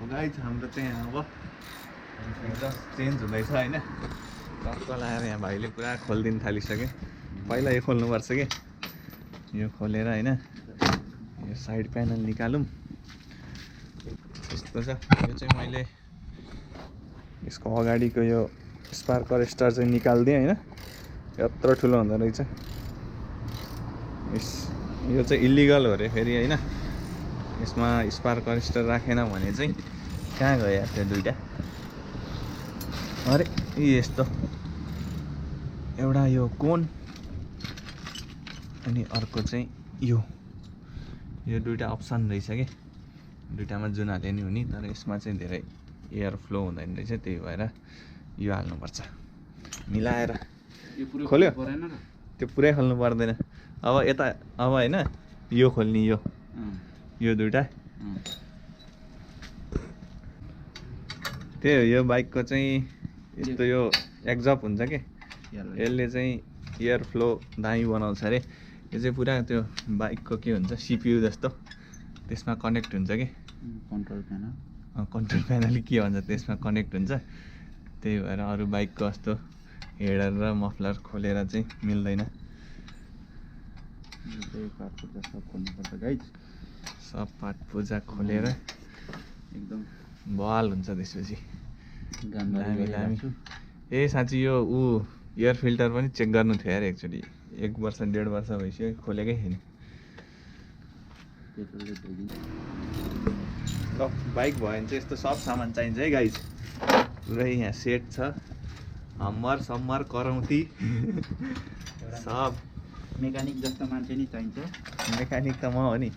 guys हाम्रो चाहिँ अब जस्ट चेन्ज हुँदैछ हैन टक्क लाएर यहाँ भाइले पुरा खोलिदिन थालिसके पहिला यो खोल्नुपर्छ के यो खोलेर हैन यो साइड प्यानल निकालौँ यस्तो छ यो चाहिँ मैले यसको अगाडिको यो स्पार्क रेस्टर चाहिँ निकाल्दिएँ हैन यत्रो ठुलो हुँदो रहेछ यो चाहिँ इलिगल हो रे फेरि हैन यसमा स्पार्क रेस्टर राखेन भने चाहिँ कहाँ गयो त्यो दुईटा अरे यस्तो एउटा यो कोन अनि अर्को चाहिँ यो दुईटा अप्सन रहेछ के दुईटामा जुन हाले नि हुने तर यसमा चाहिँ धेरै एयर फ्लो हुँदैन रहेछ त्यही भएर यो हाल्नुपर्छ मिलाएर खोल्यो त्यो पुरै खोल्नु पर्दैन अब यता अब हैन यो खोल्ने यो दुईटा त्यही हो यो बाइकको चाहिँ यस्तो यो एक्जस्ट हुन्छ के यसले चाहिँ एयर फ्लो दामी बनाउँछ अरे यो चाहिँ पुरा त्यो बाइकको के हुन्छ सिपियु जस्तो त्यसमा कनेक्ट हुन्छ के कन्ट्रोल प्यानल के भन्छ त्यसमा कनेक्ट हुन्छ त्यही भएर अरू बाइकको जस्तो हेडर र मफलर खोलेर चाहिँ मिल्दैन सब पार्ट पूजा खोलेर एकदम बवाल हुन्छ त्यसपछि ए साँच्ची यो एयर फिल्टर पनि चेक गर्नु थियो यार एक्चुअली 1 वर्ष 1.5 वर्ष भइसक्यो खोलेकै छैन ल बाइक भयो भने चाहिँ यस्तो सब सामान चाहिन्छ है गाइज पुरै यहाँ सेट छ हम्मर करौँती सब मेकानिक जस्तो मान्छे नि चाहिन्छ मेकानिक त म हो नि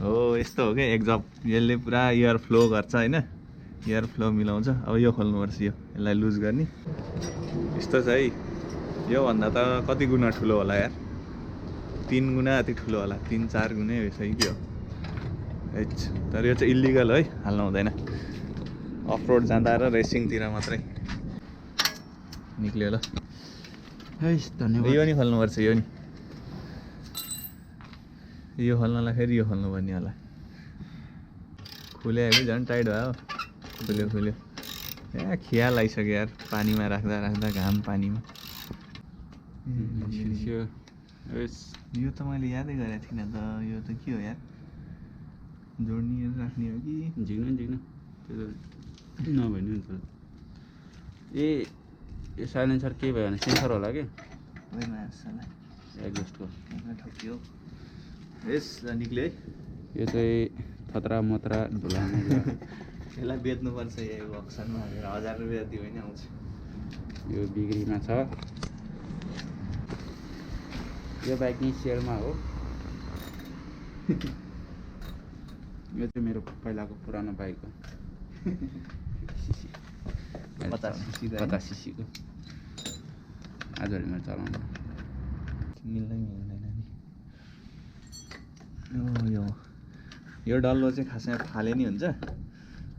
हो यस्तो हो क्या एक्जस्ट यसले पुरा एयर फ्लो गर्छ हैन एयर फ्लो मिलाउँछ अब यो खोल्नुपर्छ यसलाई लुज गर्ने यस्तो छ है यो भन्दा त कति गुणा ठुलो होला यार 3 गुणा जति ठुलो होला 3-4 गुणै रहेछ कि हो तर यो चाहिँ इलिगल है हाल्नु हुँदैन अफ रोड जाँदा र रेसिङतिर मात्रै निक्ल्यो ल धन्यवाद यो नि खोल्नुपर्छ यो खोल्नलाई फेरि यो खोल्नु पर्ने होला खुल्यो कि झन् टाइट भयो खुल्यो ए खियाल आइसक्यो यार पानीमा राख्दा घाम पानीमा यो त मैले यादै गरेको थिइनँ त यो त के हो यार जोड्ने राख्ने हो कि झिक्नु त्यो त नभइनु नि त यो साइलेन्सर के भयो भने सेन्सर होला कि एग्जस्टको ठक्यो यस निक्ल्यो है यो चाहिँ खतरा मत्रा धुला यसलाई बेच्नुपर्छ यो अक्सनमा हालेर 1000 रुपियाँ दियो भने आउँछ यो बिक्रीमा छ यो बाइक नि सेलमा हो यो चाहिँ मेरो पहिलाको पुरानो बाइक हो 50 सीसीको आजभोलि मैले चलाउनु मिल्दैन नि यो डल्लो चाहिँ खासमा फाले नि हुन्छ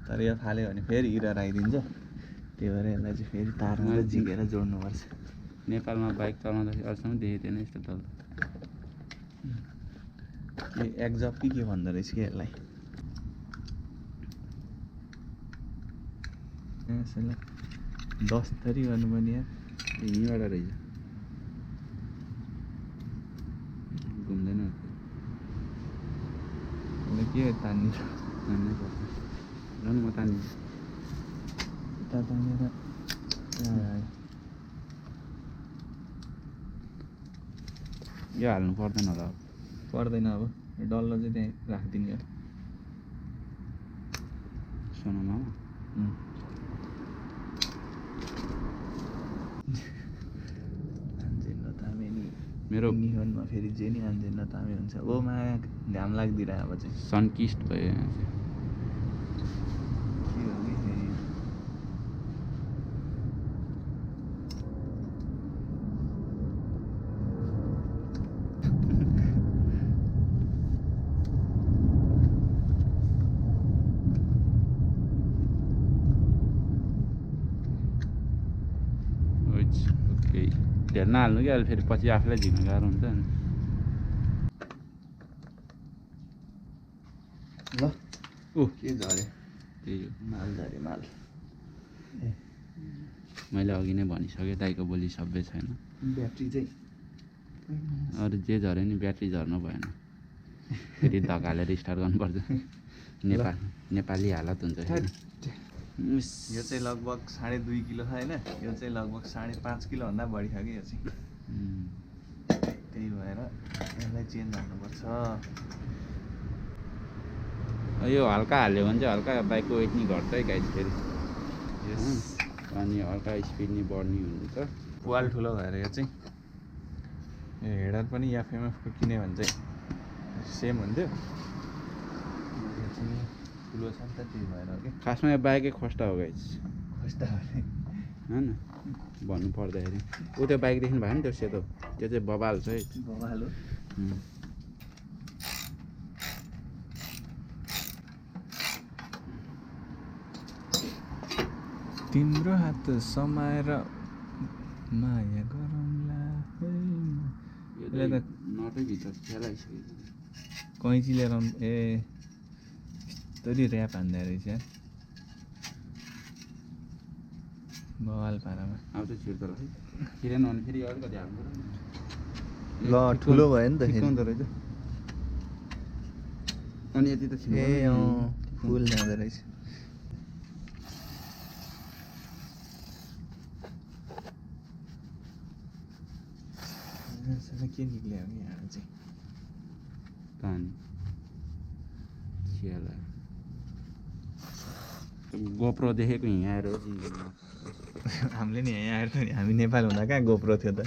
तर यो फाल्यो भने फेरि इरर आइदिन्छ त्यही भएर यसलाई चाहिँ फेरि तारमा झिकेर जोड्नुपर्छ नेपालमा बाइक चलाउँदाखेरि अहिलेसम्म देखेको थिएन यस्तो डल्लो एक्जस्ट के भन्दो रहेछ कि यसलाई यसलाई 10 थरी गर्नुपर्ने यार यहीँबाट रहेछ घुम्दैन के तान्ने पर्छ झन् म तान्ने उता तानेर यो हाल्नु पर्दैन होला पर्दैन अब डल्लो चाहिँ त्यहाँ राखिदिने हो सोनामा मेरो निहनमा फेरि जे नि आन्जेन तामे हुन्छ ओ मा घाम लाग्दिरह अब चाहिँ सनकिस्ट भयो धेर नहाल्नु कि अहिले फेरि पछि आफूलाई झिक्नु गाह्रो हुन्छ नि ल ओ के झऱ्यो त्यही हो माल झऱ्यो माल मैले अघि नै भनिसकेँ दाइको बोली सबै छैन ब्याट्री चाहिँ अरू जे झऱ्यो नि ब्याट्री झर्नु भएन फेरि धकालेर स्टार्ट गर्नुपर्छ नेपाली हालत हुन्छ फेरि यो चाहिँ लगभग 2.5 किलो छ होइन यो चाहिँ लगभग 5.5 किलोभन्दा बढी छ कि यो चाहिँ त्यही भएर यसलाई चेन्ज हाल्नुपर्छ यो हल्का हाल्यो भने चाहिँ हल्का बाइकको वेट नि घट्छ है गाइस फेरि अनि हल्का स्पिड नि बढ्ने हुन्छ पुवाल ठुलो भएर यो चाहिँ यो हेडर पनि FMF को किन्यो भने चाहिँ सेम हुन्थ्यो यो चाहिँ ठुलो छ नि त त्यही भएर हो कि खासमा यो बाइकै खोस्टा हो गाइस खोस्टा होइन भन्नु पर्दाखेरि ऊ त्यो बाइक देख्नु भयो नि त्यो सेतो त्यो चाहिँ बबाल छ है बबाल हो तिम्रो हात समाएर माया गरौँला यो त नटै भित्र खेलाइसकेको कैँची लिएर ए यस्तरी ऱ्याप हान्दा रहेछ बवाल पारामा अब चाहिँ छिर्दो रहेछ छिरेन भने फेरि अलिकति हाल्नु ल ठुलो भयो नि त ठिक्काउँदो रहेछ अनि यति त ए फुल जाँदो रहेछ के निक्ल्यो यहाँ चाहिँ पानी छियाला गोप्रो देखेको यहाँ आएर हामीले नि यहाँ आएर नि हामी नेपाल हुँदा कहाँ गोप्रो थियो त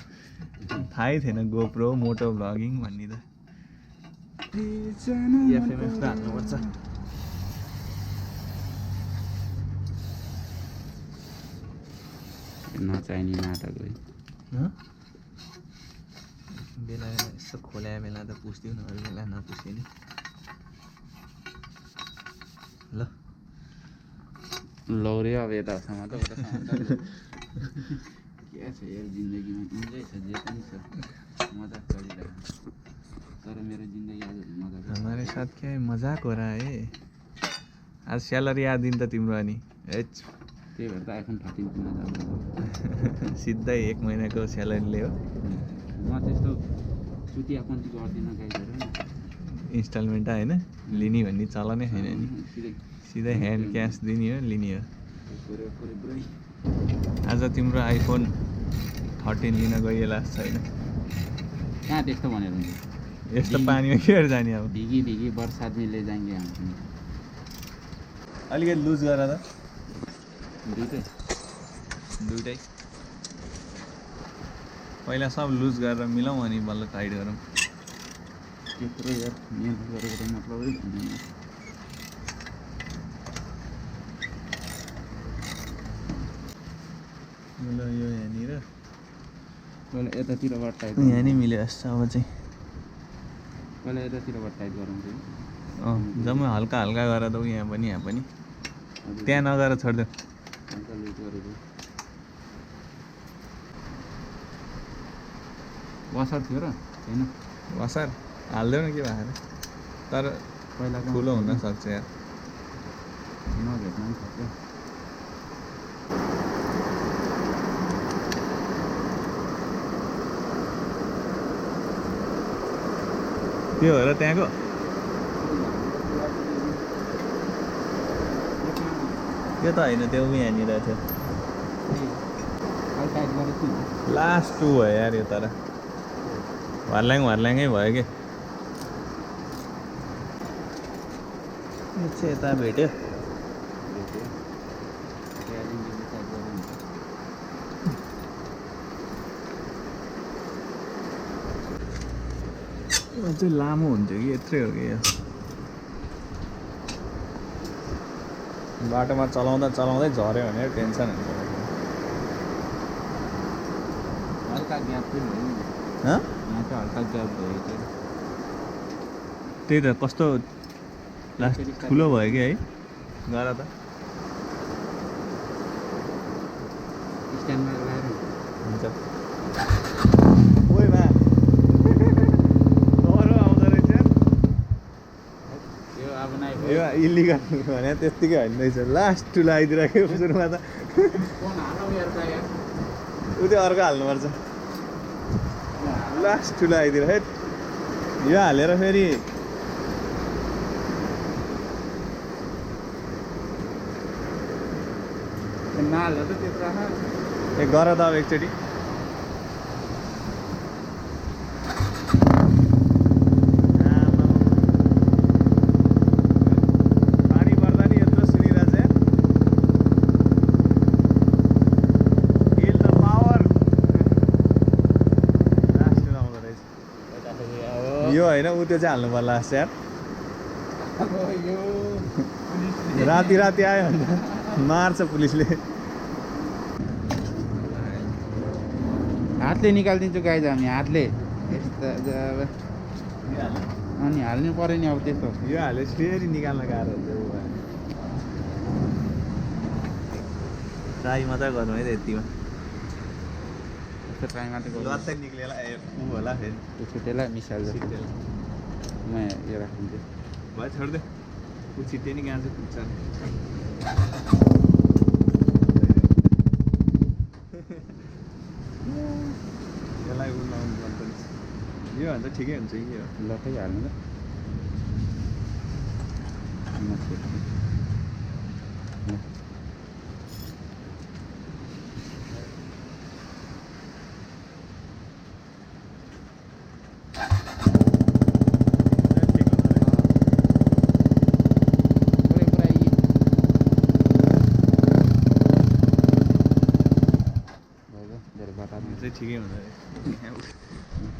थाहै थिएन गोप्रो मोटो भ्लगिङ भन्ने त FMF त हाल्नुपर्छ नचाहिने नाटक है बेला बेला यस्तो खोल्या बेला त पुस्थ्यो न अरू बेला नपुस्यो नि ल लौरे अब यतासम्म त उतासम्म त के छ यार जिन्दगीमा इन्जोय छ जे पनि छ मजा चलिरहेको तर मेरो जिन्दगी आज मजा हमारे साथ क्या है मजाक हो रहा है आज स्यालेरी आधा दिन त तिम्रो अनि त्यही भएर त आइफोन 13 किन्न जानु सिधै 1 महिनाको स्यालेरीले हो म त्यस्तो चुतियापन्थी गर्दिनँ गाइजहरू इन्स्टलमेन्ट होइन लिने भन्ने चलनै छैन नि सिधै ह्यान्ड क्यास दिने हो लिने हो आज तिम्रो आइफोन 13 लिन गइएला छैन कहाँ त्यस्तो भनेर हुन्छ यस्तो पानीमा के जाने अब भिगी भिगी बरसात में ले जाएंगे हम अलिकति लुज गर त दुइटै पहिला सब लुज गरेर मिलाउँ अनि बल्ल टाइट गरौँ त्यत्रो यार मेहनत गरेको त मतलबै हुँदैन ल यो यहाँनिर पहिला यतातिरबाट टाइट यहाँ नि मिल्यो जस्तो अब चाहिँ पहिला यतातिरबाट टाइट गरौँ चाहिँ जम्मै हल्का हल्का गरेर दौ यहाँ पनि त्यहाँ नगएर छोडिदेऊ हल्का लुज गरेको वासर थियो र छैन वसार हाल्देऊ न के भएर तर पहिला ठुलो हुन सक्छ यार नभेट्न पनि सक्छ त्यो भएर त्यहाँको त्यो त होइन त्यो यहाँनिर थियो लास्ट 2 भयो यार यो तर हर्ल्याङै भयो कि यो चाहिँ यता भेट्यो यो चाहिँ लामो हुन्थ्यो कि यत्रै हो कि यो बाटोमा चलाउँदै झऱ्यो भने टेन्सन हुन्छ हल्का ग्याप पनि भयो यहाँ चाहिँ हल्का ग्याप भयो त्यही त कस्तो लास्ट ठुलो भयो कि है गर त स्ट्यान्डमा लगाएर हुन्छ ओइ मा डरो आउँदो रहेछ यो अब नाइ यो इलिगल भने त्यत्तिकै होइन रहेछ लास्ट ठुलो आइदिरहेको सुरुमा त उ त्यो अर्को हाल्नुपर्छ लास्ट ठुलो आइदिएर है यो हालेर फेरि नहाल्दा त त्यत्रो ए गर त अब एकचोटि पानी पर्दा नि यत्रो सुनिरहेछ यार फिल द पावर लास्ट आउँदो रहेछ यो होइन उ त्यो चाहिँ हाल्नु पर्ला यार राति राति आयो भने मार्छ पुलिसले हातले निकालिदिन्छु गाइज हामी हातले यस्ता अनि हाल्नु पऱ्यो नि अब त्यस्तो यो हाले फेरि निकाल्न गाह्रो हुन्छ ट्राई मात्रै गर्नु है त यतिमा यस्तो ट्राई मात्रै गर्नु लत्तै निक्लेला ए ऊ होला फेरि त्यो छुटेला मिसाल्छ म यो राखिदिन्छु भयो छोड्दे ऊ छिट्टै नि गाँछ पुग्छ यसलाई उ लाउनु पर्छ यो भने त ठिकै हुन्छ कि यो लतै हाल्नु त ठिकै हुँदो रहेछ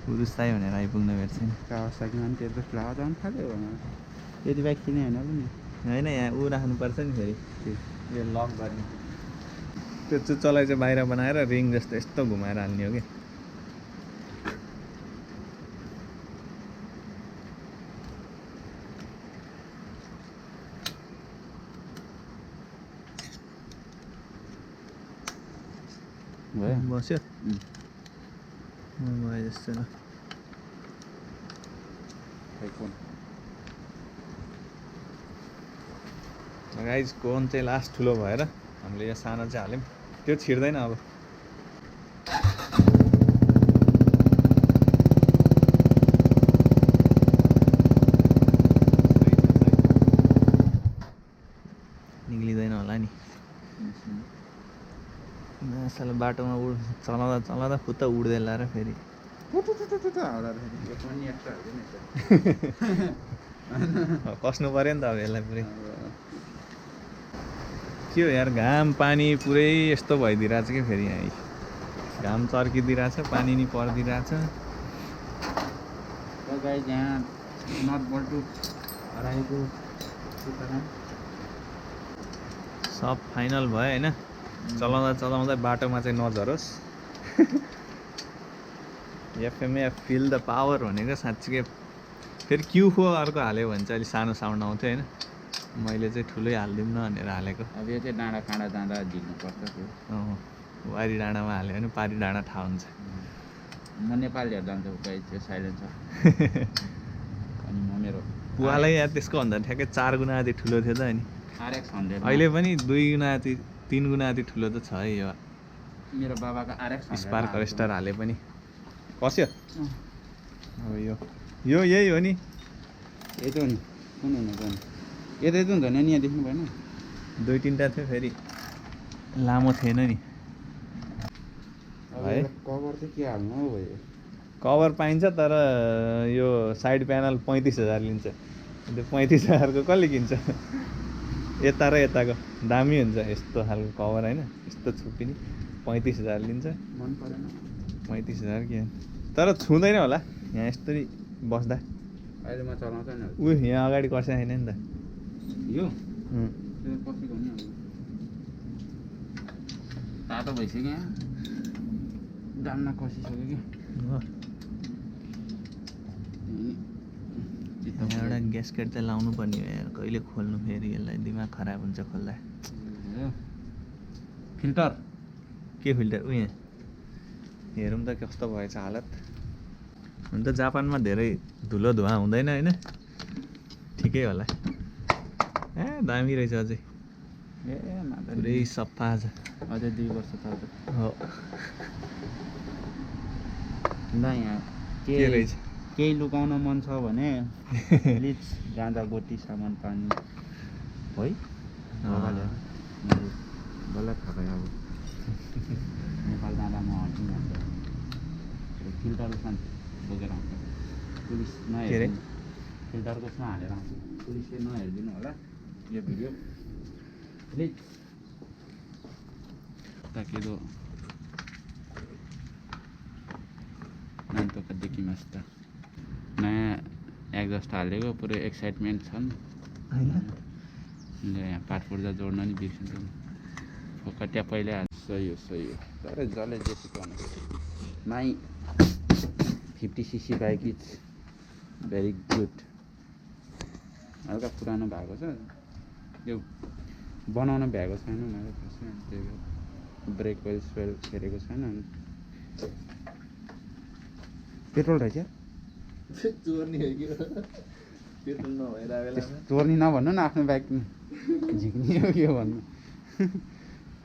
पुरुषलाई भनेर आइपुग्न भेट्छ नि कावासाकीमा पनि त्यत्रो फ्लावर जानु थाल्यो यति बाइक किने होइन नि होइन यहाँ ऊ राख्नुपर्छ नि फेरि यो लक गर्ने त्यो चुच्चोलाई चाहिँ बाहिर बनाएर रिङ जस्तो यस्तो घुमाएर हाल्ने हो कि बस्यो भयो जस्तो ल गाइज कोन चाहिँ लास्ट ठुलो भएर हामीले यो सानो चाहिँ हाल्यौँ त्यो छिर्दैन अब निक्लिँदैन होला नि साल बाटोमा चलाउँदा चलाउँदा फुत्त उड्दैन र फेरि कस्नु पऱ्यो नि त अब यसलाई पुरै के हो यार घाम पानी पुरै यस्तो भइदिइरहेछ कि फेरि यहाँ घाम चर्किदिइरहेछ पानी नि परिदिइरहेछ सब फाइनल भयो होइन चलाउँदा चलाउँदा बाटोमा चाहिँ नझरोस् एफएमएफ फिल द पावर भनेको साँच्चीकै फेरि क्यु4 अर्को हाल्यो भने चाहिँ अलिक सानो साउन्ड आउँथ्यो होइन मैले चाहिँ ठुलै हालिदिउँ न भनेर हालेको अब यो चाहिँ डाँडा काँडा जाँदा झिक्नुपर्छ त्यो वारी डाँडामा हाल्यो भने पारी डाँडा थाहा हुन्छ म नेपालीहरू जान्छ उकाइ त्यो साइलेन्सर अनि म मेरो पुवालै या त्यसको भन्दा ठ्याक्कै 4 गुणा जति ठुलो थियो त अनि RX 100 अहिले पनि 2 गुणा जति 3 गुणा जति ठुलो त छ है यो मेरो बाबाको RX 100 स्पार्क रेस्टर हाले पनि कस्यो अब यो यही हो नि यति हो नि कुन हुनु पर्ने यता यति हुँदैन नि यहाँ देख्नु भएन 2-3टा थियो फेरि लामो थिएन नि है कभर चाहिँ के हाल्नु हौ भयो कभर पाइन्छ तर यो साइड प्यानल 35,000 लिन्छ त्यो 35,000 को कसले किन्छ यता र यताको दामी हुन्छ यस्तो खालको कभर होइन यस्तो छुप्पिने 35,000 लिन्छ मन परेन 35,000 के तर छुँदैन होला यहाँ यस्तरी बस्दा अहिले म चलाउँछ नि उ यहाँ अगाडि कर्सा छैन नि त यो कतिको नि तातो भइसक्यो यहाँ दाममा कसिसक्यो कि एउटा ग्यासकेट चाहिँ लाउनु पर्ने हो यार कहिले खोल्नु फेरि यसलाई दिमाग खराब हुन्छ खोल्दा फिल्टर के फिल्टर उ यहाँ हेरौँ त कस्तो भएछ हालत हुन त जापानमा धेरै धुलो धुवा हुँदैन होइन ठिकै होला दामी रहेछ अझै ए माता पुरै सफा छ अझै 2 वर्ष चल्छ हो ल यहाँ के रहेछ केही लुकाउन मन छ भने प्लिज गाँजा गोटी सामान पानी है गलत खायो अब नेपाल जाँदा म हट्छु भन्छ फिल्टरको सामान बोकेर आउँछ पुलिस नहेरिदिनु फिल्टरको सामान हालेर आउँछ पुलिसले नहेरिदिनु होला यो भिडियो प्लिज ताकेदो नान्तोका देखिमास्ता नयाँ एक्जस्ट हालेको पुरै एक्साइटमेन्ट छन् हैन यहाँ पाटपुर्जा जोड्न नि बिर्सिन्छ फोकट्या पहिल्यै सही हो तर जसले जे सिकाउनु my 50cc bike is very good हल्का पुरानो भएको छ यो बनाउन भ्याएको छैन मैले खासै त्यही ब्रेक वेल स्वेल फेरेको छैन पेट्रोल रहेछ चोर्नी हो कि पेट्रोल नभएर चोर्नी नभन्नु न आफ्नो बाइक झिक्ने हो के भन्नु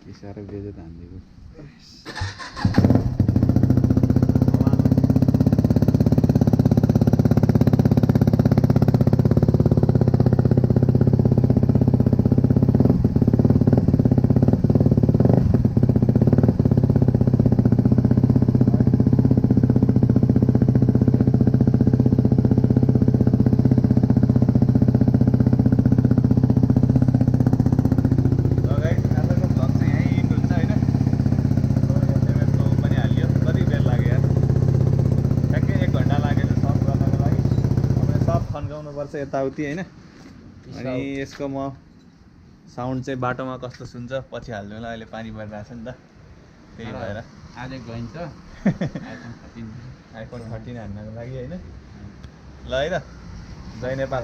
के साह्रो बेजत हानिदिएको पर्छ यताउति हैन अनि यसको म साउन्ड चाहिँ बाटोमा कस्तो सुन्छ पछि हाल्नु होला अहिले पानी परिरहेछ नि त त्यही भएर आज गइन्छ आइफोन 13 हान्नको लागि हैन ल है त जय नेपाल